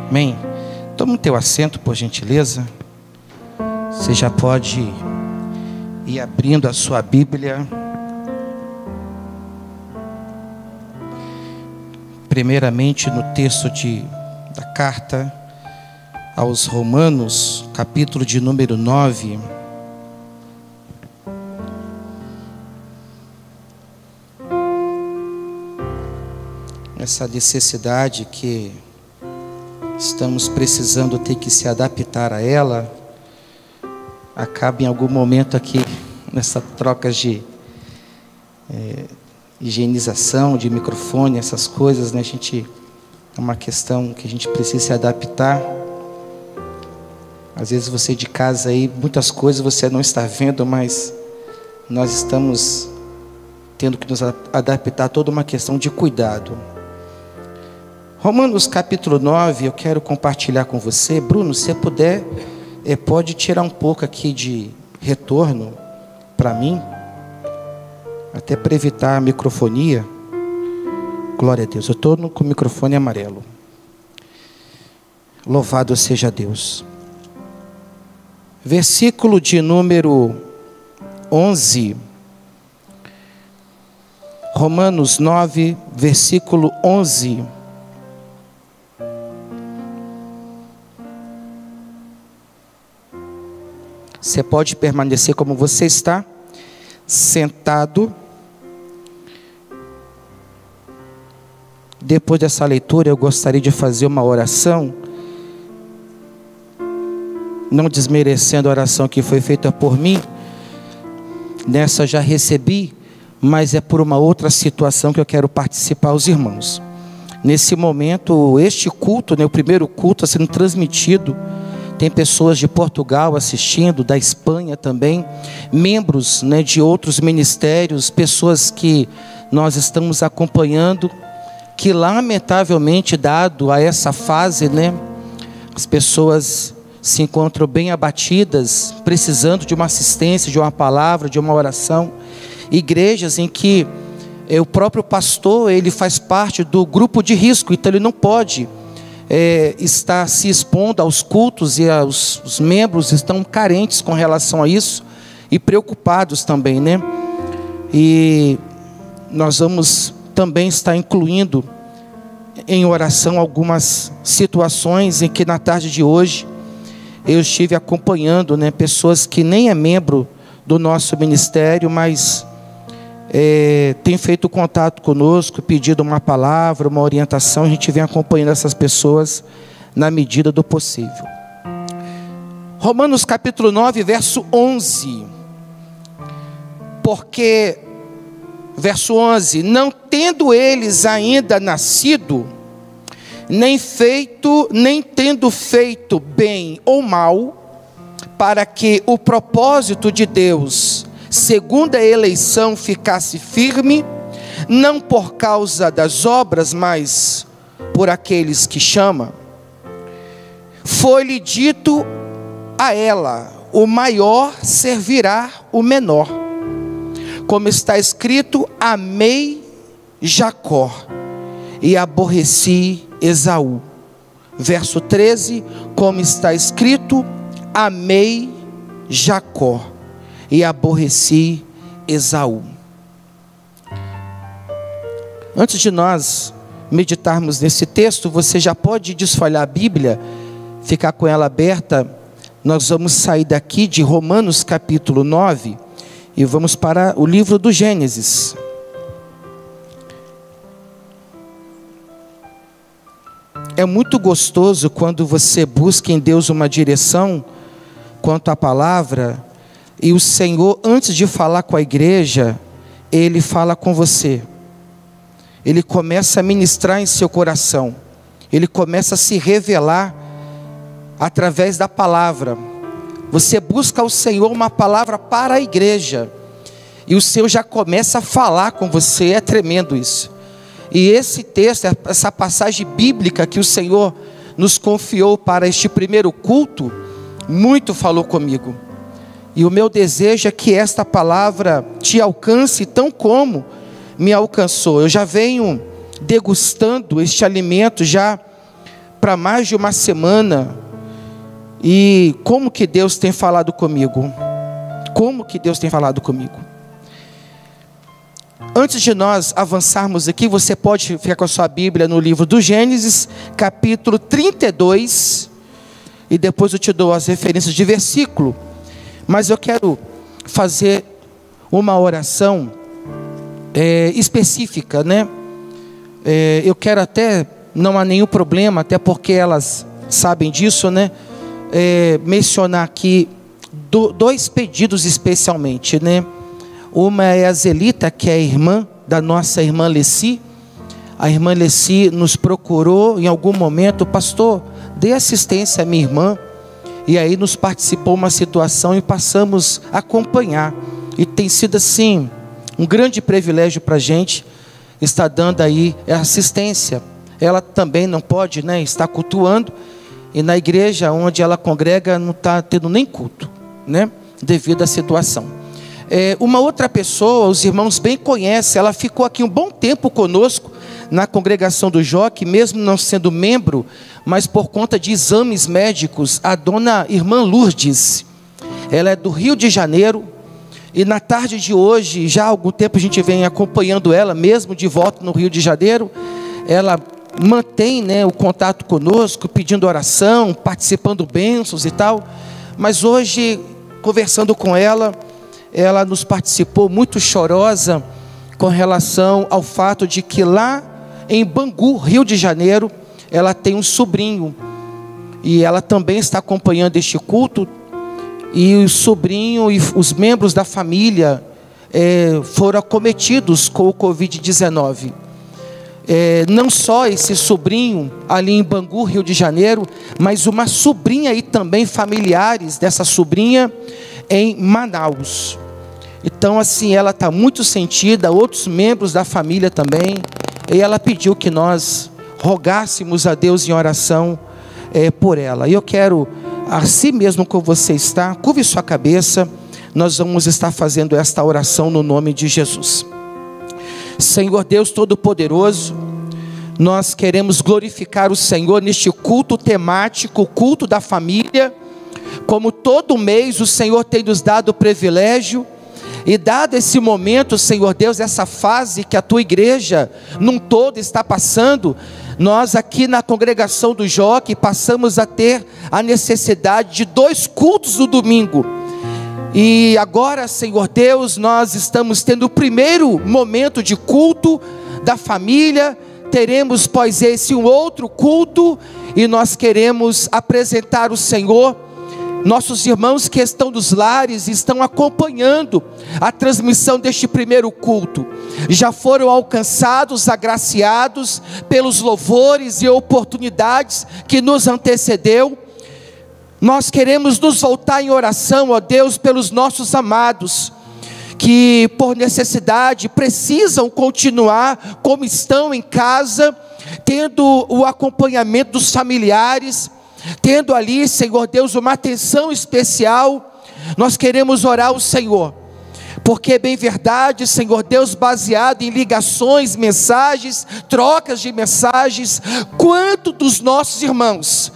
Amém? Toma o teu assento, por gentileza. Você já pode ir abrindo a sua Bíblia. Primeiramente no texto da carta aos Romanos, capítulo de número 9. Essa necessidade que estamos precisando ter que se adaptar a ela, acaba em algum momento aqui nessa troca de higienização de microfone, essas coisas, né? É uma questão que a gente precisa se adaptar. Às vezes você de casa aí, muitas coisas você não está vendo, mas nós estamos tendo que nos adaptar a toda uma questão de cuidado. Romanos capítulo 9, eu quero compartilhar com você. Bruno, se puder, pode tirar um pouco aqui de retorno para mim, até para evitar a microfonia. Glória a Deus, eu estou com o microfone amarelo. Louvado seja Deus. Versículo de número 11. Romanos 9, versículo 11. Você pode permanecer como você está, sentado. Depois dessa leitura, eu gostaria de fazer uma oração, não desmerecendo a oração que foi feita por mim. Nessa já recebi, mas é por uma outra situação que eu quero participar aos irmãos. Nesse momento, este culto, o primeiro culto está sendo transmitido. Tem pessoas de Portugal assistindo, da Espanha também, membros de outros ministérios, pessoas que nós estamos acompanhando, que lamentavelmente, dado a essa fase, as pessoas se encontram bem abatidas, precisando de uma assistência, de uma palavra, de uma oração. Igrejas em que o próprio pastor, ele faz parte do grupo de risco, então ele não pode está se expondo aos cultos, e os membros estão carentes com relação a isso e preocupados também, E nós vamos também estar incluindo em oração algumas situações em que na tarde de hoje eu estive acompanhando, pessoas que nem é membro do nosso ministério, mas tem feito contato conosco, pedido uma palavra, uma orientação. A gente vem acompanhando essas pessoas na medida do possível. Romanos capítulo 9, verso 11. Porque, verso 11: não tendo eles ainda nascido, nem tendo feito bem ou mal, para que o propósito de Deus, segundo a eleição, ficasse firme, não por causa das obras, mas por aqueles que chama, foi-lhe dito a ela: o maior servirá o menor. Como está escrito: amei Jacó e aborreci Esaú. Verso 13: como está escrito: amei Jacó e aborreci Esaú. Antes de nós meditarmos nesse texto, você já pode desfolhar a Bíblia, ficar com ela aberta. Nós vamos sair daqui de Romanos capítulo 9 e vamos para o livro do Gênesis. É muito gostoso quando você busca em Deus uma direção quanto à palavra, e o Senhor, antes de falar com a igreja, Ele fala com você. Ele começa a ministrar em seu coração. Ele começa a se revelar através da palavra. Você busca ao Senhor uma palavra para a igreja, e o Senhor já começa a falar com você. É tremendo isso. E esse texto, essa passagem bíblica que o Senhor nos confiou para este primeiro culto, muito falou comigo. E o meu desejo é que esta palavra te alcance tão como me alcançou. Eu já venho degustando este alimento já para mais de uma semana. E como que Deus tem falado comigo? Como que Deus tem falado comigo? Antes de nós avançarmos aqui, você pode ficar com a sua Bíblia no livro do Gênesis, capítulo 32, e depois eu te dou as referências de versículo. Mas eu quero fazer uma oração específica, né? Eu quero até, não há nenhum problema, até porque elas sabem disso, né? Mencionar aqui dois pedidos especialmente, né? Uma é a Zelita, que é a irmã da nossa irmã Leci. A irmã Leci nos procurou em algum momento: pastor, dê assistência à minha irmã. E aí nos participou uma situação e passamos a acompanhar. E tem sido assim, um grande privilégio para a gente estar dando aí assistência. Ela também não pode, né, estar cultuando. E na igreja onde ela congrega não está tendo nem culto, né, devido à situação. Uma outra pessoa, os irmãos bem conhecem, ela ficou aqui um bom tempo conosco na congregação do Joque, mesmo não sendo membro, mas por conta de exames médicos, a dona irmã Lourdes. Ela é do Rio de Janeiro, e na tarde de hoje, já há algum tempo a gente vem acompanhando ela, mesmo de volta no Rio de Janeiro. Ela mantém, né, o contato conosco, pedindo oração, participando bênçãos e tal. Mas hoje, conversando com ela, ela nos participou muito chorosa com relação ao fato de que lá em Bangu, Rio de Janeiro, ela tem um sobrinho, e ela também está acompanhando este culto, e o sobrinho e os membros da família foram acometidos com o Covid-19. Não só esse sobrinho ali em Bangu, Rio de Janeiro, mas uma sobrinha e também familiares dessa sobrinha em Manaus. Então assim, ela está muito sentida, outros membros da família também, e ela pediu que nós rogássemos a Deus em oração por ela. E eu quero, assim mesmo como você está, curve sua cabeça, nós vamos estar fazendo esta oração no nome de Jesus. Senhor Deus Todo-Poderoso, nós queremos glorificar o Senhor neste culto temático, o culto da família. Como todo mês o Senhor tem nos dado o privilégio, e dado esse momento, Senhor Deus, essa fase que a tua igreja num todo está passando, nós aqui na congregação do Joque passamos a ter a necessidade de 2 cultos no domingo. E agora, Senhor Deus, nós estamos tendo o primeiro momento de culto da família. Teremos após esse um outro culto, e nós queremos apresentar o Senhor. Nossos irmãos que estão nos lares estão acompanhando a transmissão deste primeiro culto, já foram alcançados, agraciados pelos louvores e oportunidades que nos antecedeu. Nós queremos nos voltar em oração, ó Deus, pelos nossos amados, que por necessidade precisam continuar como estão em casa, tendo o acompanhamento dos familiares, tendo ali, Senhor Deus, uma atenção especial. Nós queremos orar ao Senhor, porque é bem verdade, Senhor Deus, baseado em ligações, mensagens, trocas de mensagens, quanto dos nossos irmãos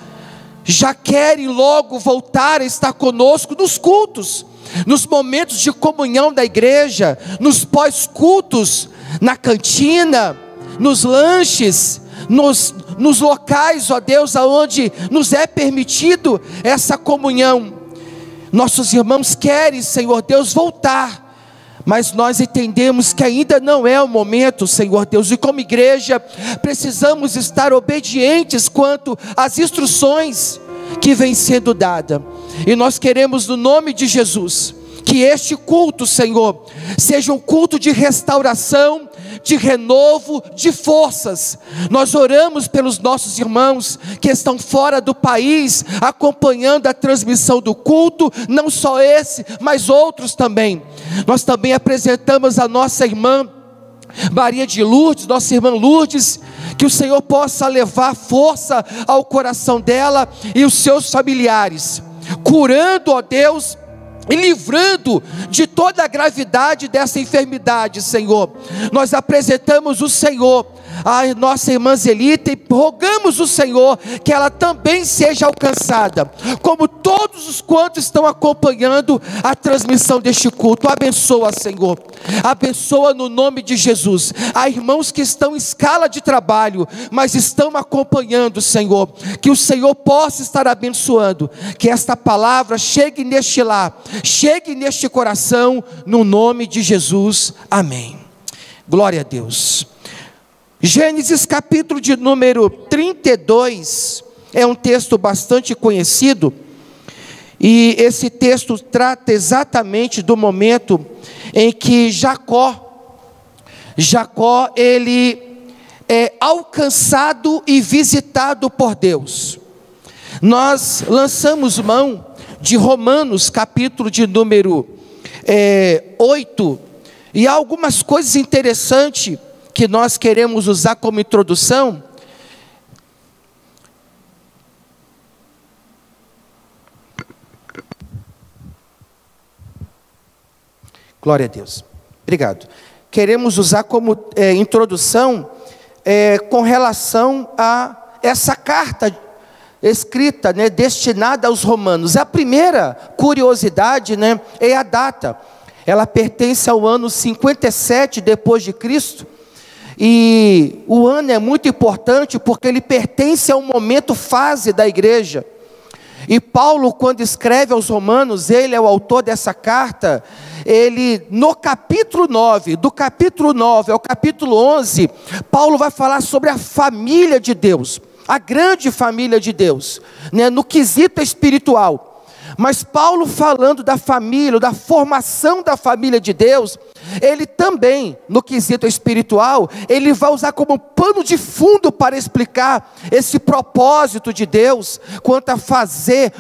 já querem logo voltar a estar conosco nos cultos, nos momentos de comunhão da igreja, nos pós-cultos, na cantina, nos lanches, nos locais, ó Deus, aonde nos é permitido essa comunhão. Nossos irmãos querem, Senhor Deus, voltar, mas nós entendemos que ainda não é o momento, Senhor Deus, e como igreja precisamos estar obedientes quanto às instruções que vêm sendo dadas. E nós queremos, no nome de Jesus, que este culto, Senhor, seja um culto de restauração, de renovo, de forças. Nós oramos pelos nossos irmãos que estão fora do país, acompanhando a transmissão do culto, não só esse, mas outros também. Nós também apresentamos a nossa irmã Maria de Lourdes, nossa irmã Lourdes, que o Senhor possa levar força ao coração dela e os seus familiares, curando, ó Deus, e livrando de toda a gravidade dessa enfermidade, Senhor. Nós apresentamos o Senhor, a nossa irmã Zelita, e rogamos o Senhor que ela também seja alcançada, como todos os quantos estão acompanhando a transmissão deste culto. Abençoa, Senhor, abençoa no nome de Jesus. Há irmãos que estão em escala de trabalho, mas estão acompanhando, Senhor, que o Senhor possa estar abençoando, que esta palavra chegue neste lar, chegue neste coração, no nome de Jesus, amém. Glória a Deus. Gênesis capítulo de número 32, é um texto bastante conhecido, e esse texto trata exatamente do momento em que Jacó ele é alcançado e visitado por Deus. Nós lançamos mão de Romanos capítulo de número 8, e há algumas coisas interessantes que nós queremos usar como introdução. Glória a Deus. Obrigado. Queremos usar como introdução com relação a essa carta escrita, destinada aos romanos. A primeira curiosidade, é a data. Ela pertence ao ano 57 depois de Cristo. E o ano é muito importante porque ele pertence a um momento, fase da igreja. E Paulo, quando escreve aos romanos, ele é o autor dessa carta. Ele, no capítulo 9, do capítulo 9 ao capítulo 11, Paulo vai falar sobre a família de Deus, a grande família de Deus, no quesito espiritual. Mas Paulo, falando da família, da formação da família de Deus, ele também, no quesito espiritual, ele vai usar como pano de fundo para explicar esse propósito de Deus, quanto a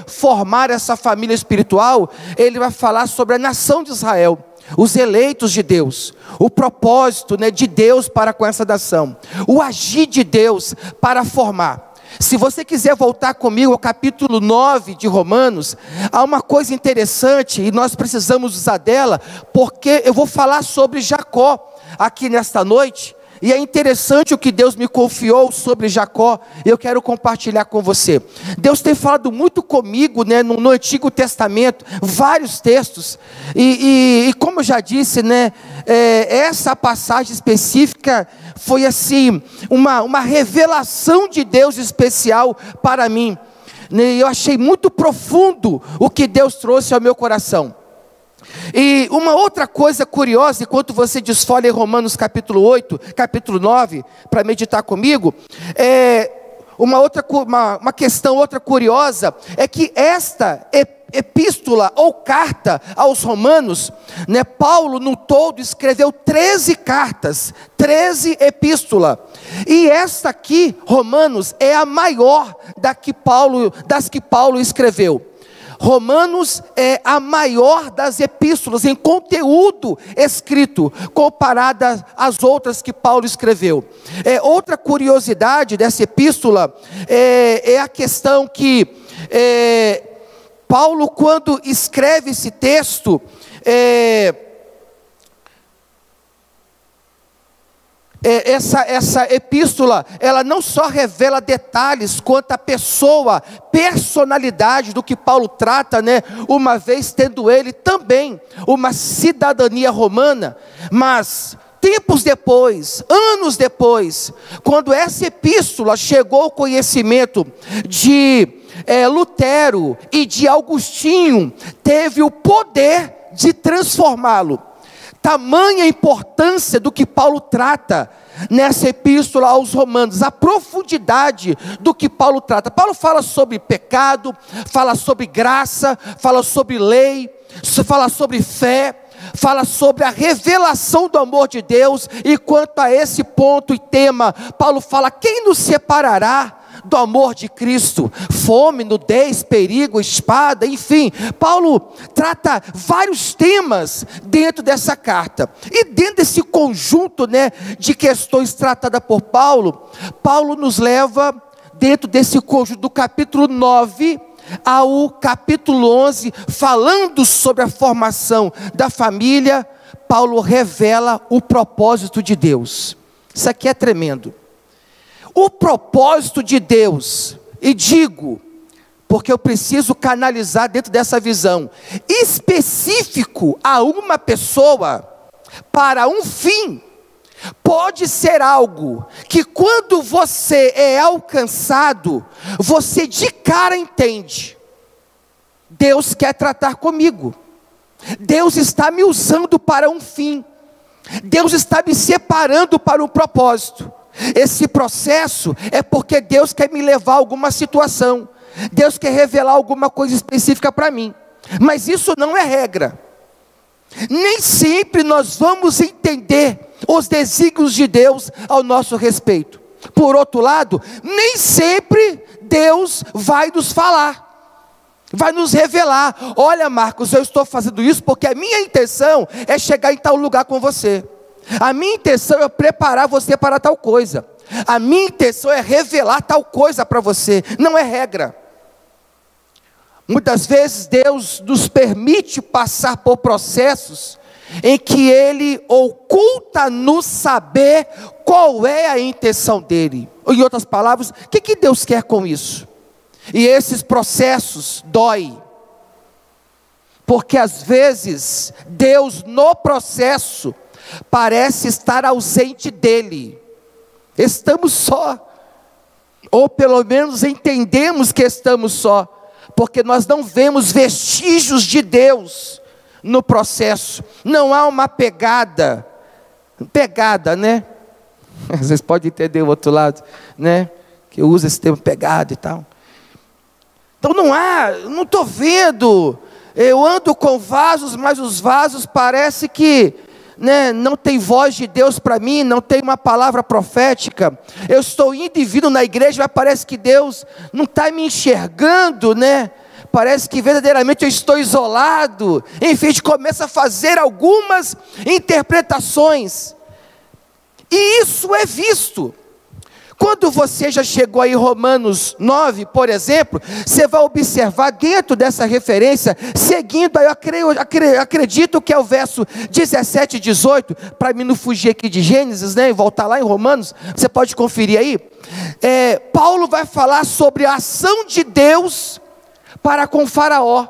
formar essa família espiritual. Ele vai falar sobre a nação de Israel, os eleitos de Deus, o propósito de Deus para com essa nação, o agir de Deus para formar. Se você quiser voltar comigo ao capítulo 9 de Romanos, há uma coisa interessante e nós precisamos usar dela, porque eu vou falar sobre Jacó aqui nesta noite, e é interessante o que Deus me confiou sobre Jacó, eu quero compartilhar com você. Deus tem falado muito comigo, no Antigo Testamento, vários textos, e como eu já disse, essa passagem específica foi assim, uma revelação de Deus especial para mim, e eu achei muito profundo o que Deus trouxe ao meu coração. E uma outra coisa curiosa, enquanto você desfolha em Romanos capítulo 8, capítulo 9, para meditar comigo, uma questão curiosa, é que esta epístola ou carta aos romanos, Paulo no todo escreveu 13 cartas, 13 epístolas, e esta aqui, Romanos, é a maior das que Paulo escreveu. Romanos é a maior das epístolas em conteúdo escrito, comparada às outras que Paulo escreveu. Outra curiosidade dessa epístola é a questão que Paulo, quando escreve esse texto, essa epístola, ela não só revela detalhes quanto à pessoa, personalidade do que Paulo trata, uma vez tendo ele também uma cidadania romana, mas tempos depois, anos depois, quando essa epístola chegou ao conhecimento de Lutero e de Agostinho, teve o poder de transformá-lo. Tamanha importância do que Paulo trata nessa epístola aos romanos, a profundidade do que Paulo trata. Paulo fala sobre pecado, fala sobre graça, fala sobre lei, fala sobre fé, fala sobre a revelação do amor de Deus. E quanto a esse ponto e tema, Paulo fala: quem nos separará do amor de Cristo? Fome, nudez, perigo, espada, enfim. Paulo trata vários temas dentro dessa carta, e dentro desse conjunto de questões tratadas por Paulo, Paulo nos leva dentro desse conjunto do capítulo 9 ao capítulo 11, falando sobre a formação da família. Paulo revela o propósito de Deus. Isso aqui é tremendo. O propósito de Deus, e digo, porque eu preciso canalizar dentro dessa visão, específico a uma pessoa, para um fim, pode ser algo que quando você é alcançado, você de cara entende, Deus quer tratar comigo, Deus está me usando para um fim, Deus está me separando para um propósito. Esse processo é porque Deus quer me levar a alguma situação, Deus quer revelar alguma coisa específica para mim, mas isso não é regra. Nem sempre nós vamos entender os desígnios de Deus ao nosso respeito. Por outro lado, nem sempre Deus vai nos falar, vai nos revelar: olha, Marcos, eu estou fazendo isso porque a minha intenção é chegar em tal lugar com você. A minha intenção é preparar você para tal coisa. A minha intenção é revelar tal coisa para você. Não é regra. Muitas vezes Deus nos permite passar por processos em que Ele oculta-nos saber qual é a intenção dEle. Em outras palavras, o que Deus quer com isso? E esses processos doem. Porque às vezes Deus no processo parece estar ausente dele. Estamos só, ou pelo menos entendemos que estamos só, porque nós não vemos vestígios de Deus no processo. Não há uma pegada, né? Vocês podem entender o outro lado, né? Que eu uso esse termo pegada e tal. Então não estou vendo. Eu ando com vasos, mas os vasos parece que, né, não tem voz de Deus para mim, não tem uma palavra profética. Eu estou indo e vindo na igreja, mas parece que Deus não está me enxergando, né? Parece que verdadeiramente eu estou isolado. Enfim, a gente começa a fazer algumas interpretações, e isso é visto. Quando você já chegou aí em Romanos 9, por exemplo, você vai observar dentro dessa referência, seguindo, eu acredito que é o verso 17 e 18, para mim não fugir aqui de Gênesis, né, e voltar lá em Romanos, você pode conferir aí. Paulo vai falar sobre a ação de Deus para com Faraó.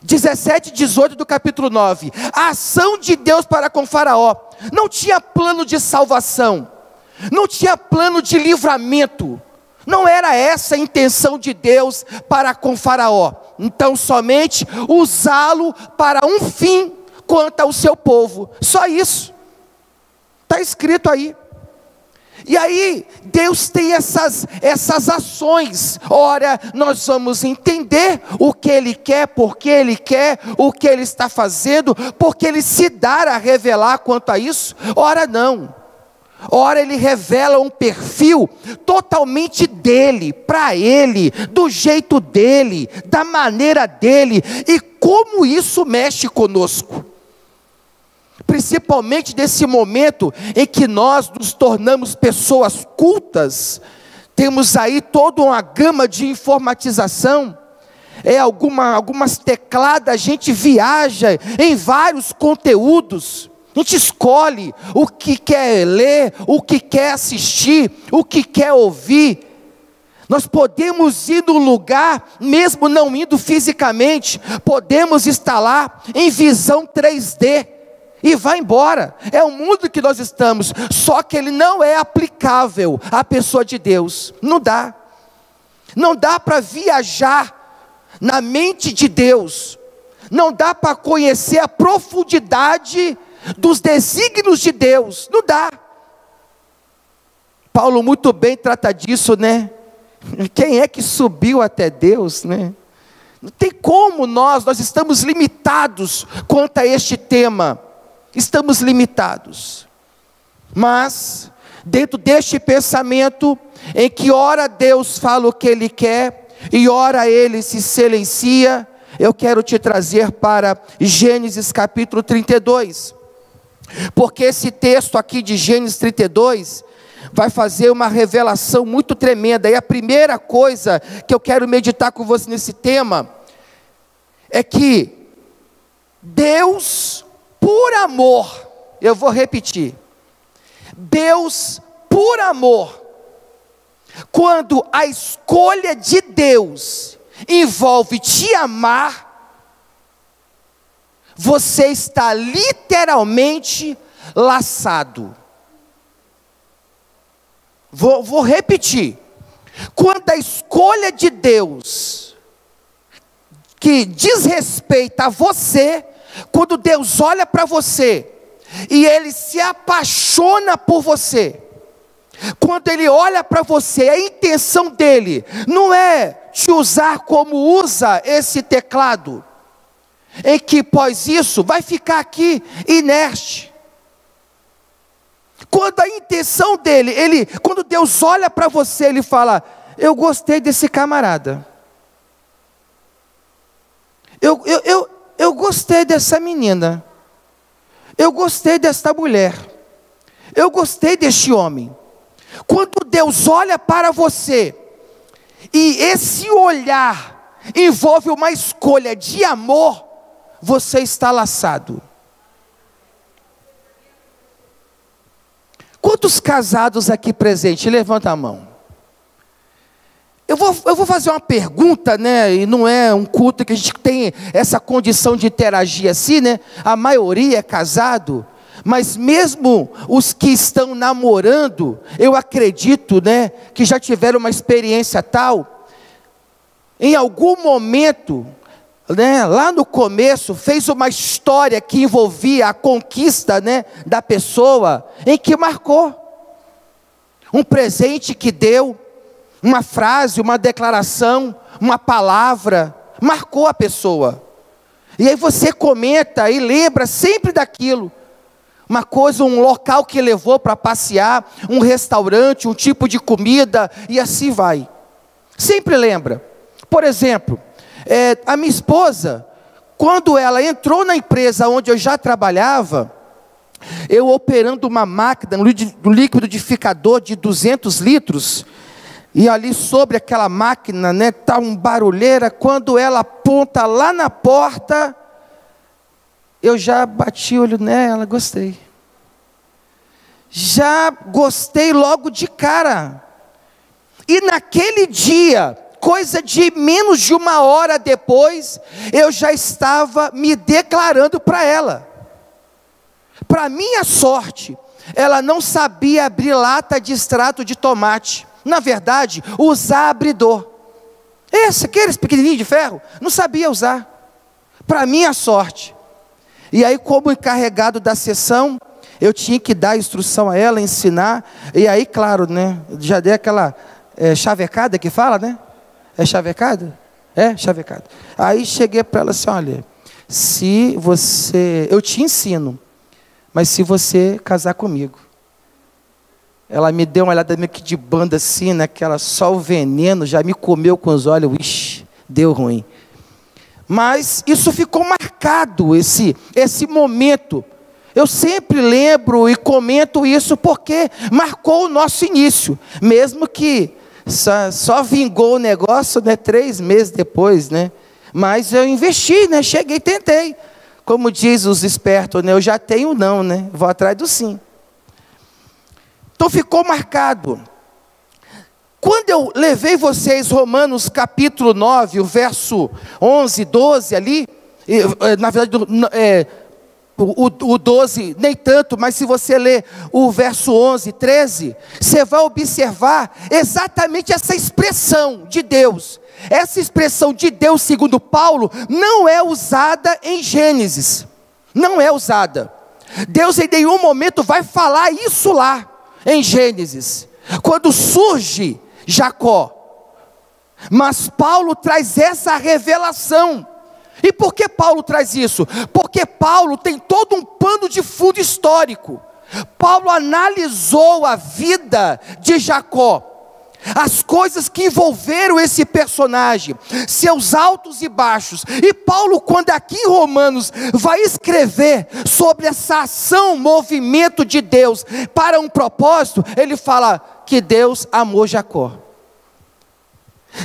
17 e 18 do capítulo 9, a ação de Deus para com Faraó. Não tinha plano de salvação, não tinha plano de livramento, não era essa a intenção de Deus para com Faraó. Então somente usá-lo para um fim quanto ao seu povo, só isso, está escrito aí. E aí Deus tem essas ações. Ora, nós vamos entender o que Ele quer, porque Ele quer, o que Ele está fazendo, porque Ele se dá a revelar quanto a isso. Ora não, ora Ele revela um perfil totalmente dEle, para Ele, do jeito dEle, da maneira dEle. E como isso mexe conosco, principalmente nesse momento em que nós nos tornamos pessoas cultas. Temos aí toda uma gama de informatização, algumas tecladas, a gente viaja em vários conteúdos, a gente escolhe o que quer ler, o que quer assistir, o que quer ouvir. Nós podemos ir no lugar, mesmo não indo fisicamente, podemos estar lá em visão 3D, e vai embora. É o mundo que nós estamos, só que ele não é aplicável à pessoa de Deus. Não dá para viajar na mente de Deus, não dá para conhecer a profundidade dos desígnios de Deus, não dá. Paulo muito bem trata disso, né? Quem é que subiu até Deus, né? Não tem como nós estamos limitados quanto a este tema. Estamos limitados, mas dentro deste pensamento, em que ora Deus fala o que Ele quer, e ora Ele se silencia, eu quero te trazer para Gênesis capítulo 32, porque esse texto aqui de Gênesis 32, vai fazer uma revelação muito tremenda. E a primeira coisa que eu quero meditar com você nesse tema, é que Deus, por amor, eu vou repetir, Deus, por amor, quando a escolha de Deus envolve te amar, você está literalmente laçado. Vou repetir. Quando a escolha de Deus, que diz respeito a você, quando Deus olha para você, e Ele se apaixona por você, quando Ele olha para você, a intenção dEle não é te usar como usa esse teclado, em que após isso vai ficar aqui inerte. Quando a intenção dele, quando Deus olha para você, Ele fala: eu gostei desse camarada, eu gostei dessa menina, eu gostei desta mulher, eu gostei deste homem. Quando Deus olha para você, e esse olhar envolve uma escolha de amor, você está laçado. Quantos casados aqui presentes? Levanta a mão. Eu vou fazer uma pergunta, né? E não é um culto que a gente tem essa condição de interagir assim, né? A maioria é casado, mas mesmo os que estão namorando, eu acredito, né? Que já tiveram uma experiência tal, em algum momento, né, lá no começo, fez uma história que envolvia a conquista, né, da pessoa, em que marcou. Um presente que deu, uma frase, uma declaração, uma palavra, marcou a pessoa. E aí você comenta e lembra sempre daquilo. Uma coisa, um local que levou para passear, um restaurante, um tipo de comida, e assim vai. Sempre lembra. Por exemplo, a minha esposa, quando ela entrou na empresa onde eu já trabalhava, eu operando uma máquina, um liquidificador de 200 litros, e ali sobre aquela máquina, né, tá um barulheira. Quando ela aponta lá na porta, eu já bati o olho nela, gostei. Já gostei logo de cara. E naquele dia, coisa de menos de uma hora depois, eu já estava me declarando para ela. Para minha sorte, ela não sabia abrir lata de extrato de tomate. Na verdade, usar abridor. Aqueles pequenininhos de ferro, não sabia usar. Para minha sorte. E aí, como encarregado da sessão, eu tinha que dar instrução a ela, ensinar. E aí, claro, né, já dei aquela chavecada que fala, né? É chavecada? É, chavecada. Aí cheguei para ela assim: olha, eu te ensino, mas se você casar comigo. Ela me deu uma olhada meio que de banda assim, naquela, só o veneno, já me comeu com os olhos, ixi, deu ruim. Mas isso ficou marcado, esse momento. Eu sempre lembro e comento isso porque marcou o nosso início. Mesmo que só vingou o negócio, né, 3 meses depois, né? Mas eu investi, né? Cheguei, tentei. Como diz os espertos, né? Eu já tenho não, né? Vou atrás do sim. Então ficou marcado. Quando eu levei vocês Romanos capítulo 9, o verso 11, 12 ali, na verdade o 12 nem tanto, mas se você ler o verso 11, 13, você vai observar exatamente essa expressão de Deus. Essa expressão de Deus, segundo Paulo, não é usada em Gênesis. Não é usada. Deus em nenhum momento vai falar isso lá em Gênesis, quando surge Jacó. Mas Paulo traz essa revelação. E por que Paulo traz isso? Porque Paulo tem todo um pano de fundo histórico. Paulo analisou a vida de Jacó, as coisas que envolveram esse personagem, seus altos e baixos. E Paulo, quando aqui em Romanos vai escrever sobre essa ação, movimento de Deus para um propósito, ele fala que Deus amou Jacó.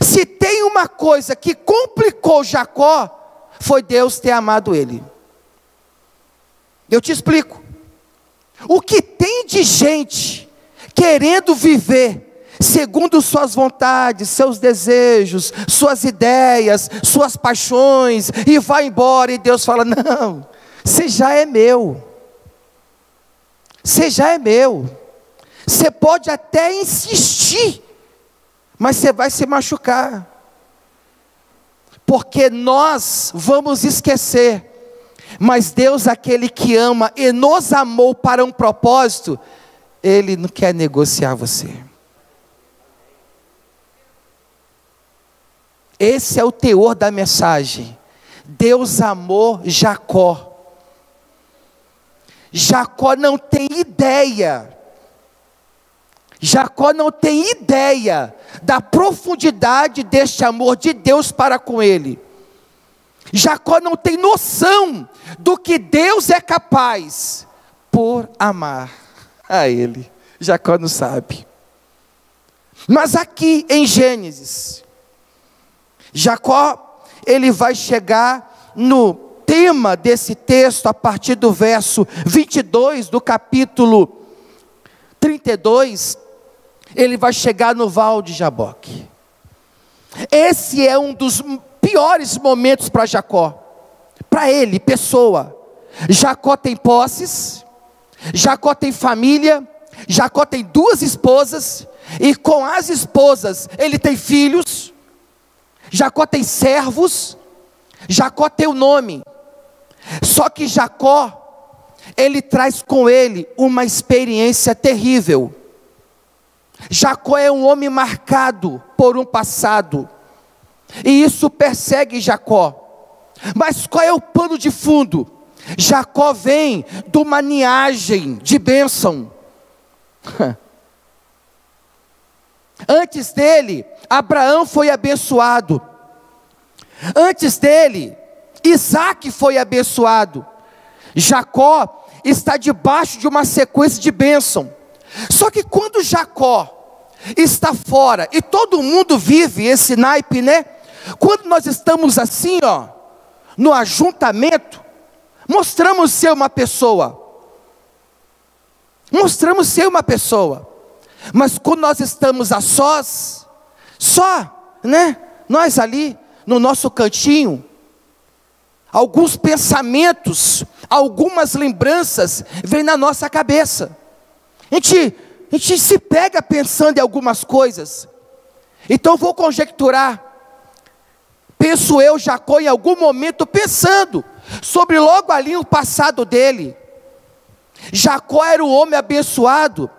Se tem uma coisa que complicou Jacó, foi Deus ter amado ele. Eu te explico. O que tem de gente querendo viver segundo suas vontades, seus desejos, suas ideias, suas paixões, e vai embora, e Deus fala: não, você já é meu, você já é meu, você pode até insistir, mas você vai se machucar, porque nós vamos esquecer, mas Deus, aquele que ama e nos amou para um propósito, Ele não quer negociar você. Esse é o teor da mensagem. Deus amou Jacó. Jacó não tem ideia. Jacó não tem ideia da profundidade deste amor de Deus para com ele. Jacó não tem noção do que Deus é capaz por amar a ele. Jacó não sabe. Mas aqui em Gênesis, Jacó, ele vai chegar no tema desse texto a partir do verso 22 do capítulo 32, ele vai chegar no Val de Jaboque. Esse é um dos piores momentos para Jacó, para ele, pessoa. Jacó tem posses, Jacó tem família, Jacó tem 2 esposas, e com as esposas ele tem filhos, Jacó tem servos, Jacó tem o nome. Só que Jacó, ele traz com ele uma experiência terrível. Jacó é um homem marcado por um passado, e isso persegue Jacó. Mas qual é o pano de fundo? Jacó vem de uma linhagem de bênção. Antes dele, Abraão foi abençoado. Antes dele, Isaac foi abençoado. Jacó está debaixo de uma sequência de bênção. Só que quando Jacó está fora, e todo mundo vive esse naipe, né? Quando nós estamos assim, ó, no ajuntamento, mostramos ser uma pessoa. Mostramos ser uma pessoa. Mas quando nós estamos a sós, só, né? Nós ali, no nosso cantinho, alguns pensamentos, algumas lembranças vêm na nossa cabeça. A gente se pega pensando em algumas coisas. Então vou conjecturar. Penso eu, Jacó, em algum momento pensando sobre logo ali o passado dele. Jacó era um homem abençoado,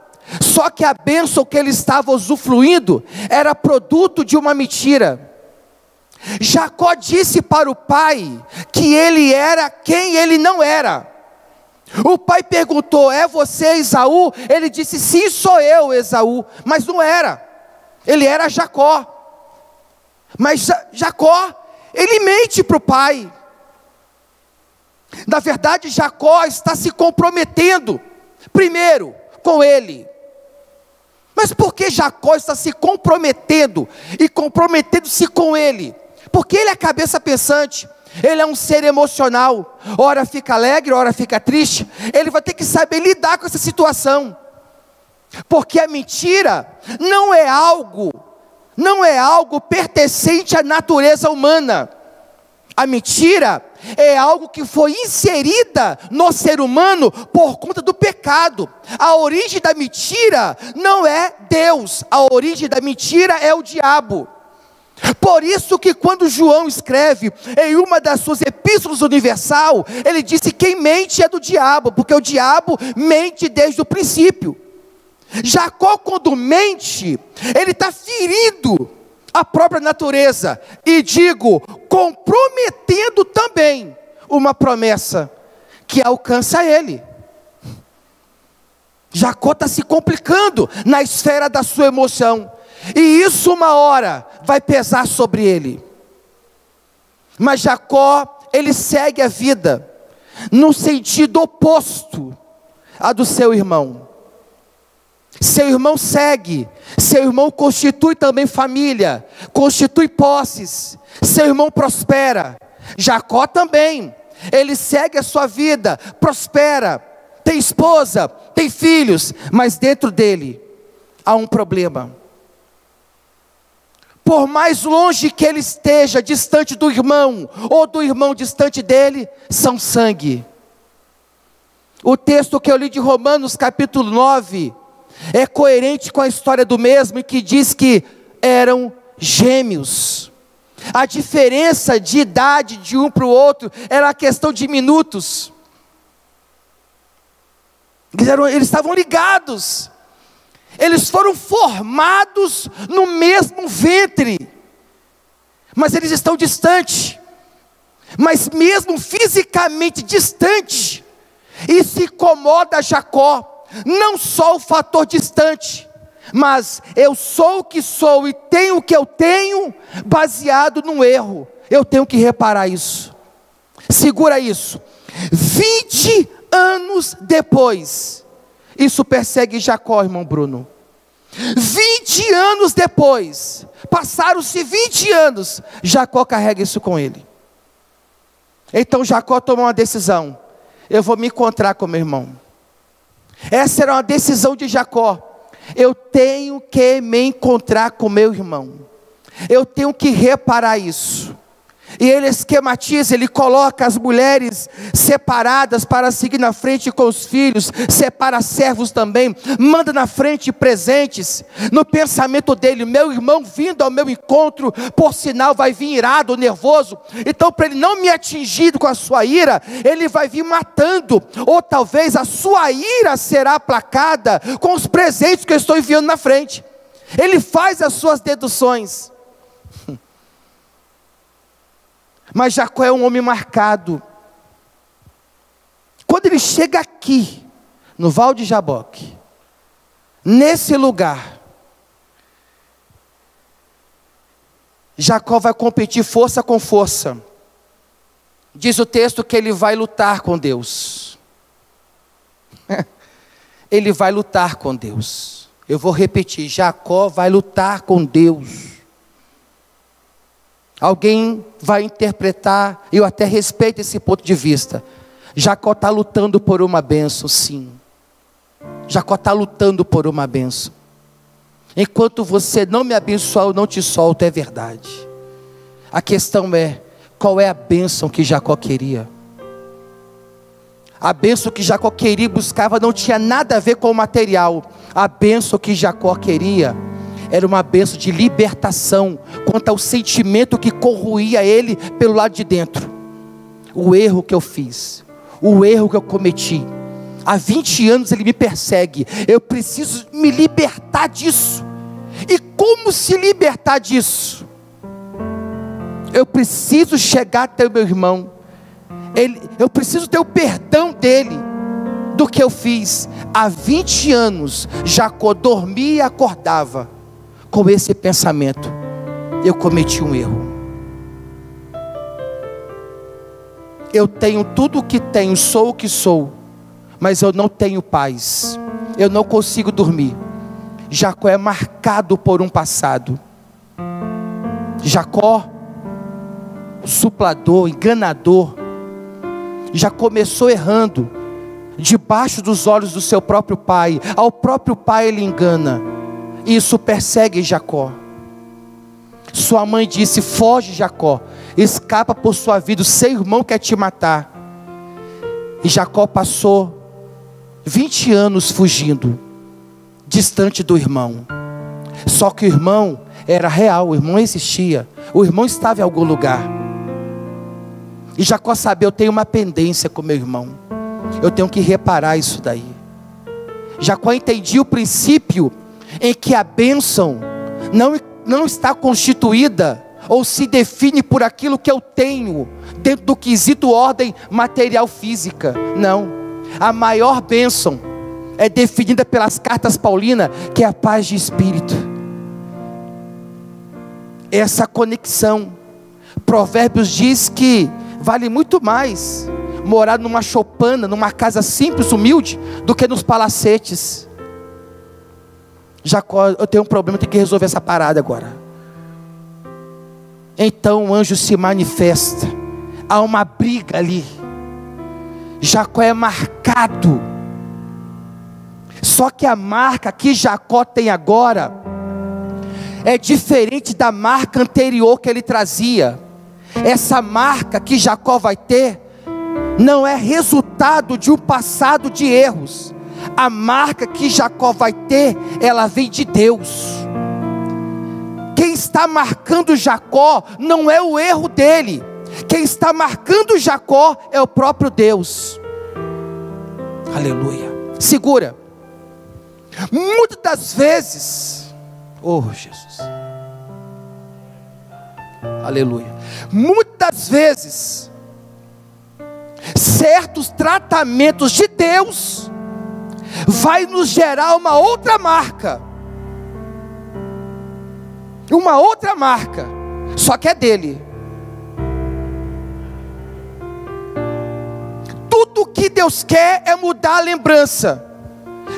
só que a bênção que ele estava usufruindo era produto de uma mentira. Jacó disse para o pai que ele era quem ele não era. O pai perguntou: é você, Esaú? Ele disse: sim, sou eu, Esaú. Mas não era, ele era Jacó. Mas Jacó, ele mente para o pai. Na verdade, Jacó está se comprometendo, primeiro, com ele. Mas por que Jacó está se comprometendo e comprometendo-se com ele? Porque ele é cabeça pensante, ele é um ser emocional, ora fica alegre, ora fica triste. Ele vai ter que saber lidar com essa situação, porque a mentira não é algo pertencente à natureza humana. A mentira é algo que foi inserida no ser humano por conta do pecado. A origem da mentira não é Deus, a origem da mentira é o diabo. Por isso que quando João escreve em uma das suas epístolas universal, ele disse: quem mente é do diabo, porque o diabo mente desde o princípio. Jacó, quando mente, ele está ferindo a própria natureza, e digo, comprometendo também uma promessa que alcança ele. Jacó está se complicando na esfera da sua emoção, e isso uma hora vai pesar sobre ele. Mas Jacó, ele segue a vida no sentido oposto a do seu irmão. Seu irmão segue, seu irmão constitui também família, constitui posses, seu irmão prospera. Jacó também, ele segue a sua vida, prospera, tem esposa, tem filhos, mas dentro dele há um problema. Por mais longe que ele esteja, distante do irmão, ou do irmão distante dele, são sangue. O texto que eu li de Romanos capítulo 9, é coerente com a história do mesmo, e que diz que eram gêmeos. A diferença de idade de um para o outro era a questão de minutos. Eles estavam ligados. Eles foram formados no mesmo ventre, mas eles estão distantes. Mas mesmo fisicamente distante, isso incomoda Jacó. Não só o fator distante, mas eu sou o que sou e tenho o que eu tenho, baseado num erro. Eu tenho que reparar isso. Segura isso. 20 anos depois, isso persegue Jacó, irmão Bruno. 20 anos depois, passaram-se 20 anos, Jacó carrega isso com ele. Então Jacó tomou uma decisão: eu vou me encontrar com meu irmão. Essa era uma decisão de Jacó. Eu tenho que me encontrar com meu irmão. Eu tenho que reparar isso. E ele esquematiza, ele coloca as mulheres separadas para seguir na frente com os filhos, separa servos também, manda na frente presentes. No pensamento dele, meu irmão vindo ao meu encontro, por sinal vai vir irado, nervoso. Então para ele não me atingir com a sua ira, ele vai vir matando. Ou talvez a sua ira será aplacada com os presentes que eu estou enviando na frente. Ele faz as suas deduções. Mas Jacó é um homem marcado. Quando ele chega aqui, no Val de Jaboque, nesse lugar, Jacó vai competir força com força. Diz o texto que ele vai lutar com Deus. Ele vai lutar com Deus. Eu vou repetir, Jacó vai lutar com Deus. Alguém vai interpretar, eu até respeito esse ponto de vista. Jacó está lutando por uma bênção, sim. Jacó está lutando por uma bênção. Enquanto você não me abençoar, eu não te solto, é verdade. A questão é, qual é a bênção que Jacó queria? A bênção que Jacó queria e buscava não tinha nada a ver com o material. A bênção que Jacó queria era uma bênção de libertação quanto ao sentimento que corroía ele pelo lado de dentro. O erro que eu fiz, o erro que eu cometi, há 20 anos ele me persegue, eu preciso me libertar disso. E como se libertar disso? Eu preciso chegar até o meu irmão, eu preciso ter o perdão dele, do que eu fiz. Há 20 anos, Jacó dormia e acordava com esse pensamento: eu cometi um erro. Eu tenho tudo o que tenho, sou o que sou, mas eu não tenho paz, eu não consigo dormir. Jacó é marcado por um passado. Jacó, suplador, enganador, já começou errando, debaixo dos olhos do seu próprio pai. Ao próprio pai ele engana. Isso persegue Jacó. Sua mãe disse: foge, Jacó, escapa por sua vida, o seu irmão quer te matar. E Jacó passou 20 anos fugindo, distante do irmão. Só que o irmão era real, o irmão existia, o irmão estava em algum lugar. E Jacó sabia: eu tenho uma pendência com meu irmão, eu tenho que reparar isso daí. Jacó entendia o princípio em que a bênção não está constituída ou se define por aquilo que eu tenho dentro do quesito ordem material física. Não, a maior bênção é definida pelas cartas paulinas, que é a paz de espírito. Essa conexão. Provérbios diz que vale muito mais morar numa choupana, numa casa simples, humilde, do que nos palacetes. Jacó: eu tenho um problema, eu tenho que resolver essa parada agora. Então o anjo se manifesta. Há uma briga ali. Jacó é marcado. Só que a marca que Jacó tem agora é diferente da marca anterior que ele trazia. Essa marca que Jacó vai ter não é resultado de um passado de erros. A marca que Jacó vai ter, ela vem de Deus. Quem está marcando Jacó não é o erro dele. Quem está marcando Jacó é o próprio Deus. Aleluia. Segura. Muitas das vezes, oh Jesus, aleluia. Muitas das vezes, certos tratamentos de Deus vai nos gerar uma outra marca. Uma outra marca, só que é dele. Tudo que Deus quer é mudar a lembrança.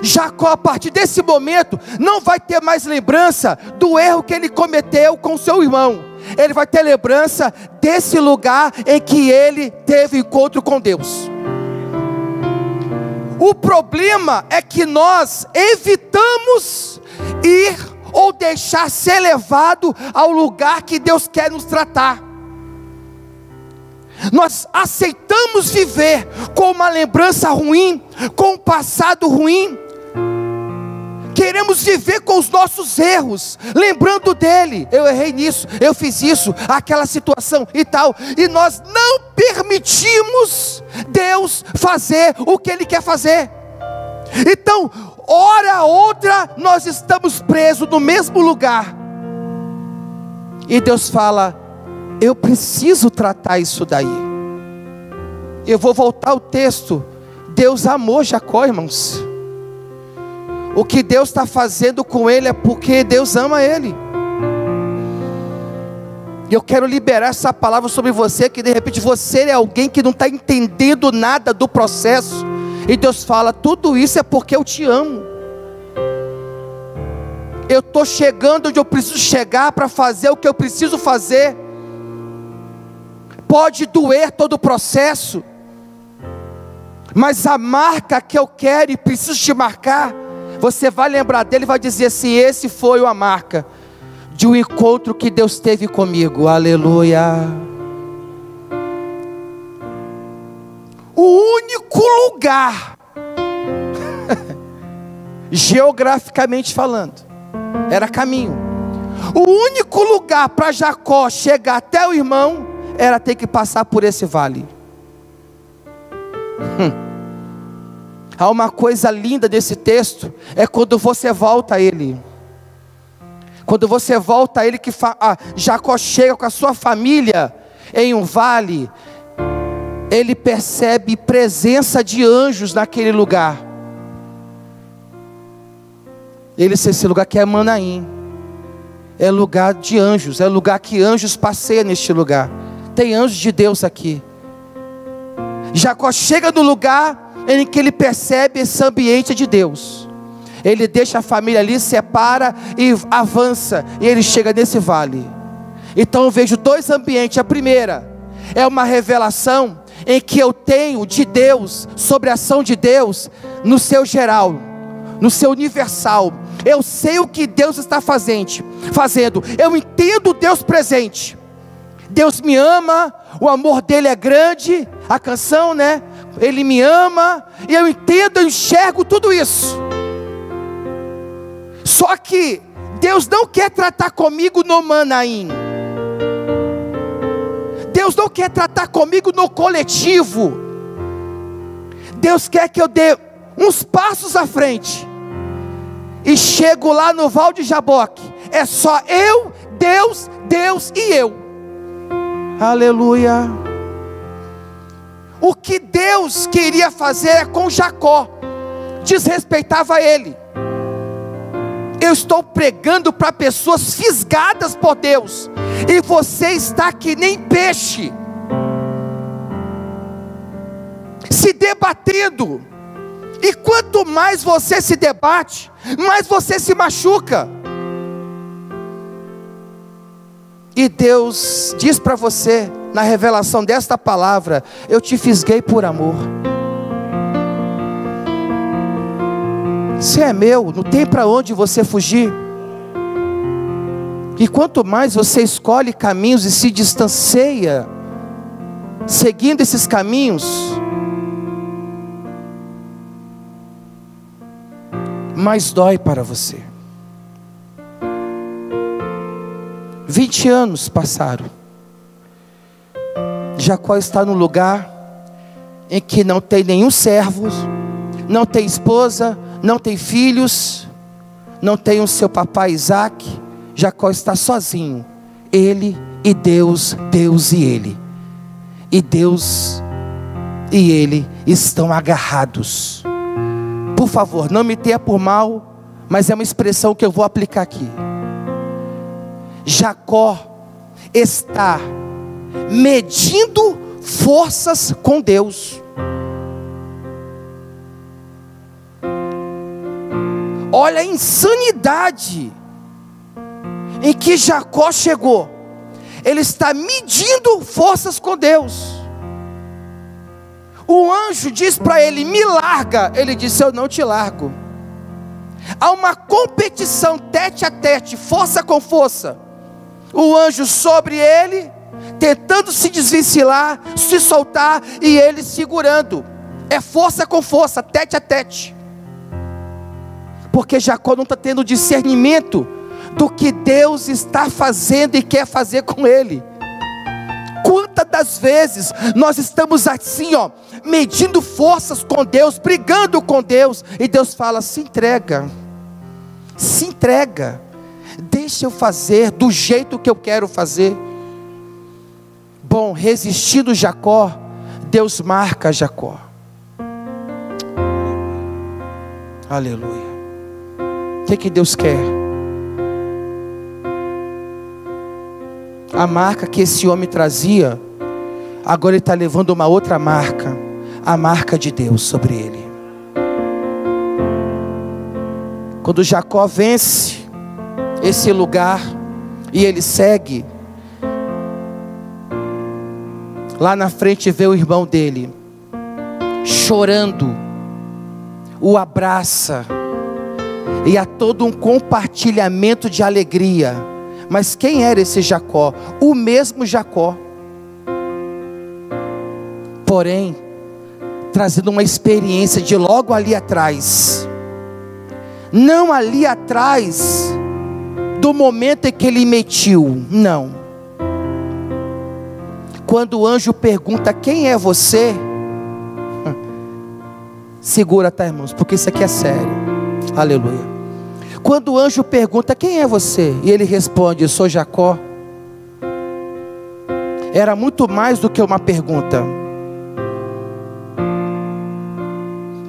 Jacó, a partir desse momento, não vai ter mais lembrança do erro que ele cometeu com seu irmão. Ele vai ter lembrança desse lugar em que ele teve encontro com Deus. O problema é que nós evitamos ir ou deixar ser levado ao lugar que Deus quer nos tratar. Nós aceitamos viver com uma lembrança ruim, com um passado ruim. Queremos viver com os nossos erros, lembrando dele. Eu errei nisso, eu fiz isso, aquela situação e tal. E nós não permitimos Deus fazer o que ele quer fazer. Então, hora outra, nós estamos presos no mesmo lugar. E Deus fala: eu preciso tratar isso daí. Eu vou voltar ao texto. Deus amou Jacó, irmãos. O que Deus está fazendo com ele é porque Deus ama ele. E eu quero liberar essa palavra sobre você, que de repente você é alguém que não está entendendo nada do processo. E Deus fala: tudo isso é porque eu te amo. Eu estou chegando onde eu preciso chegar para fazer o que eu preciso fazer. Pode doer todo o processo, mas a marca que eu quero e preciso te marcar, você vai lembrar dele e vai dizer assim: esse foi uma marca de um encontro que Deus teve comigo. Aleluia. O único lugar, geograficamente falando, era caminho. O único lugar para Jacó chegar até o irmão era ter que passar por esse vale. Há uma coisa linda desse texto, é quando você volta a ele. Quando você volta a ele, que Jacó chega com a sua família em um vale, ele percebe presença de anjos naquele lugar. Esse lugar que é Manaim, é lugar de anjos, é lugar que anjos passeiam neste lugar. Tem anjos de Deus aqui. Jacó chega no lugar em que ele percebe esse ambiente de Deus. Ele deixa a família ali, separa e avança, e ele chega nesse vale. Então eu vejo dois ambientes. A primeira é uma revelação em que eu tenho de Deus, sobre a ação de Deus no seu geral, no seu universal. Eu sei o que Deus está fazendo. Eu entendo Deus presente. Deus me ama, o amor dele é grande. A canção, né? Ele me ama, e eu entendo, eu enxergo tudo isso. Só que Deus não quer tratar comigo no Manaim. Deus não quer tratar comigo no coletivo. Deus quer que eu dê uns passos à frente e chego lá no Val de Jaboque. É só eu, Deus e eu. Aleluia. O que Deus queria fazer é com Jacó, desrespeitava ele. Eu estou pregando para pessoas fisgadas por Deus, e você está que nem peixe, se debatendo. E quanto mais você se debate, mais você se machuca. E Deus diz para você, na revelação desta palavra: eu te fisguei por amor. Você é meu, não tem para onde você fugir. E quanto mais você escolhe caminhos e se distancia, seguindo esses caminhos, mais dói para você. 20 anos passaram. Jacó está num lugar em que não tem nenhum servo, não tem esposa, não tem filhos, não tem o seu papai Isaac. Jacó está sozinho, ele e Deus, Deus e ele. E Deus e ele estão agarrados. Por favor, não me tenha por mal, mas é uma expressão que eu vou aplicar aqui. Jacó está medindo forças com Deus. Olha a insanidade em que Jacó chegou. Ele está medindo forças com Deus. O anjo diz para ele: me larga. Ele disse: eu não te largo. Há uma competição tete a tete, força com força. O anjo sobre ele, tentando se desvencilhar, se soltar, e ele segurando. É força com força, tete a tete. Porque Jacó não está tendo discernimento do que Deus está fazendo e quer fazer com ele. Quantas das vezes nós estamos assim, medindo forças com Deus, brigando com Deus, e Deus fala: se entrega, se entrega, deixa eu fazer do jeito que eu quero fazer. Bom, resistindo Jacó, Deus marca Jacó. Aleluia. O que Deus quer? A marca que esse homem trazia, agora ele está levando uma outra marca, a marca de Deus sobre ele. Quando Jacó vence esse lugar e ele segue, lá na frente vê o irmão dele chorando, o abraça, e há todo um compartilhamento de alegria. Mas quem era esse Jacó? O mesmo Jacó, porém trazendo uma experiência de logo ali atrás. Não ali atrás do momento em que ele metiu, não. Quando o anjo pergunta: quem é você? Segura, tá, irmãos, porque isso aqui é sério. Aleluia. Quando o anjo pergunta: quem é você? E ele responde: eu sou Jacó. Era muito mais do que uma pergunta.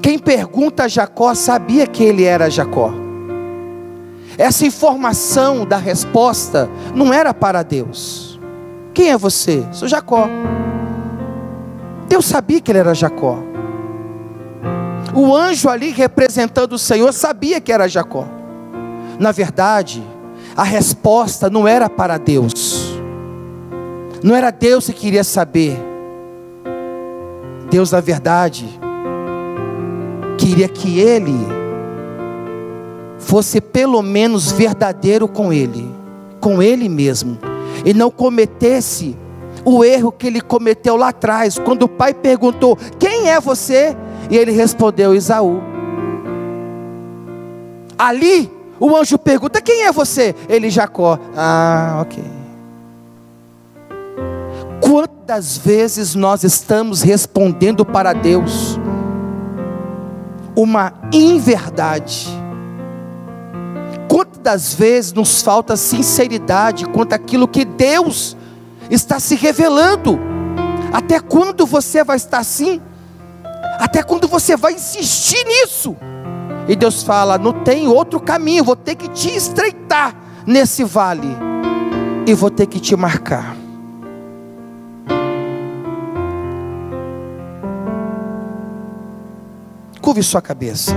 Quem pergunta a Jacó sabia que ele era Jacó. Essa informação da resposta não era para Deus. Quem é você? Sou Jacó. Deus sabia que ele era Jacó. O anjo ali representando o Senhor sabia que era Jacó. Na verdade, a resposta não era para Deus. Não era Deus que queria saber. Deus, na verdade, queria que ele fosse pelo menos verdadeiro com ele mesmo, e não cometesse o erro que ele cometeu lá atrás, quando o pai perguntou: quem é você? E ele respondeu: Esaú. Ali o anjo pergunta: quem é você? Ele: Jacó. Ah, ok. Quantas vezes nós estamos respondendo para Deus uma inverdade? Quantas das vezes nos falta sinceridade quanto àquilo que Deus está se revelando? Até quando você vai estar assim? Até quando você vai insistir nisso? E Deus fala: não tem outro caminho, vou ter que te estreitar nesse vale, e vou ter que te marcar. Curve sua cabeça.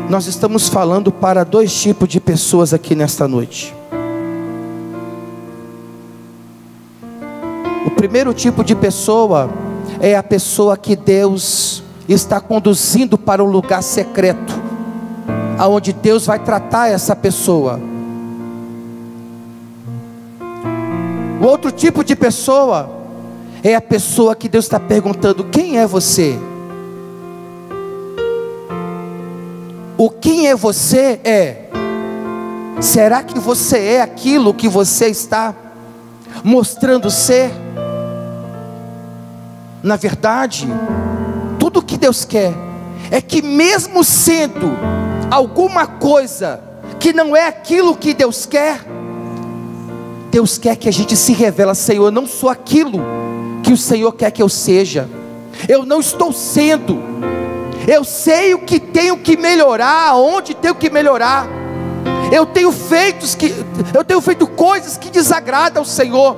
Nós estamos falando para dois tipos de pessoas aqui nesta noite. O primeiro tipo de pessoa é a pessoa que Deus está conduzindo para um lugar secreto, aonde Deus vai tratar essa pessoa. O outro tipo de pessoa é a pessoa que Deus está perguntando: quem é você? O quem é você é: será que você é aquilo que você está mostrando ser? Na verdade, tudo que Deus quer é que, mesmo sendo alguma coisa que não é aquilo que Deus quer que a gente se revela: Senhor, eu não sou aquilo que o Senhor quer que eu seja, eu não estou sendo, eu sei o que tenho que melhorar, onde tenho que melhorar, eu tenho feito coisas que desagradam ao Senhor,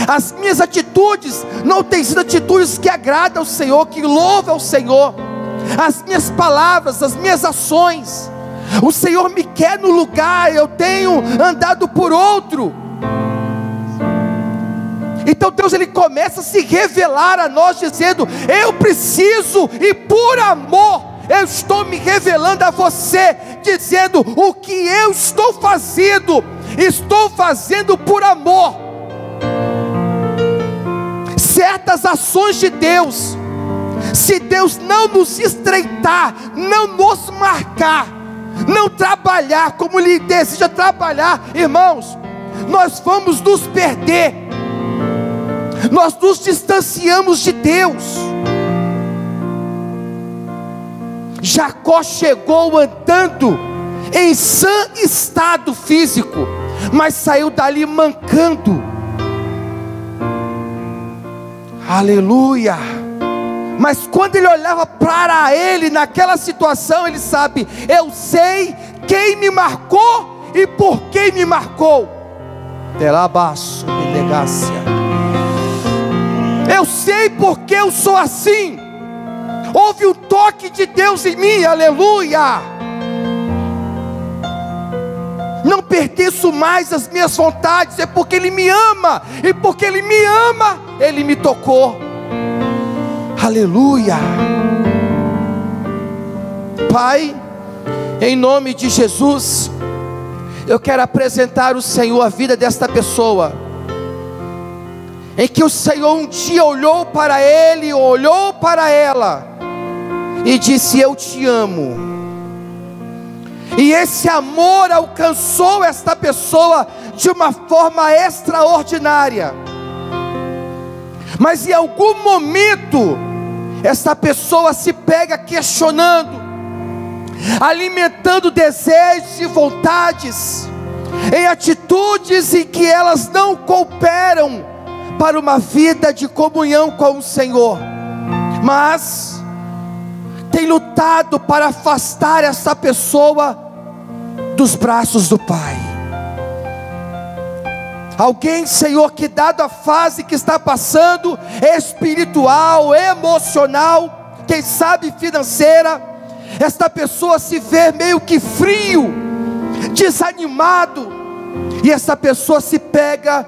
as minhas atitudes não têm sido atitudes que agradam ao Senhor, que louvam ao Senhor, as minhas palavras, as minhas ações, o Senhor me quer no lugar, eu tenho andado por outro. Então Deus, Ele começa a se revelar a nós, dizendo: eu preciso, e por amor, eu estou me revelando a você, dizendo: o que eu estou fazendo por amor. Certas ações de Deus, se Deus não nos estreitar, não nos marcar, não trabalhar como Ele deseja trabalhar, irmãos, nós vamos nos perder, nós nos distanciamos de Deus. Jacó chegou andando em sã estado físico, mas saiu dali mancando. Aleluia. Mas quando ele olhava para ele naquela situação, ele sabe: eu sei quem me marcou e por quem me marcou. Terabaço, elegância. Eu sei porque eu sou assim. Houve um toque de Deus em mim, aleluia. Não pertenço mais às minhas vontades, é porque Ele me ama, e porque Ele me ama, Ele me tocou, aleluia. Pai, em nome de Jesus, eu quero apresentar ao Senhor a vida desta pessoa, em que o Senhor um dia olhou para ele, olhou para ela e disse: eu te amo. E esse amor alcançou esta pessoa de uma forma extraordinária. Mas em algum momento, esta pessoa se pega questionando, alimentando desejos e vontades, em atitudes em que elas não cooperam para uma vida de comunhão com o Senhor, mas tem lutado para afastar essa pessoa dos braços do Pai. Alguém, Senhor, que dado a fase que está passando, espiritual, emocional, quem sabe financeira, esta pessoa se vê meio que frio, desanimado, e essa pessoa se pega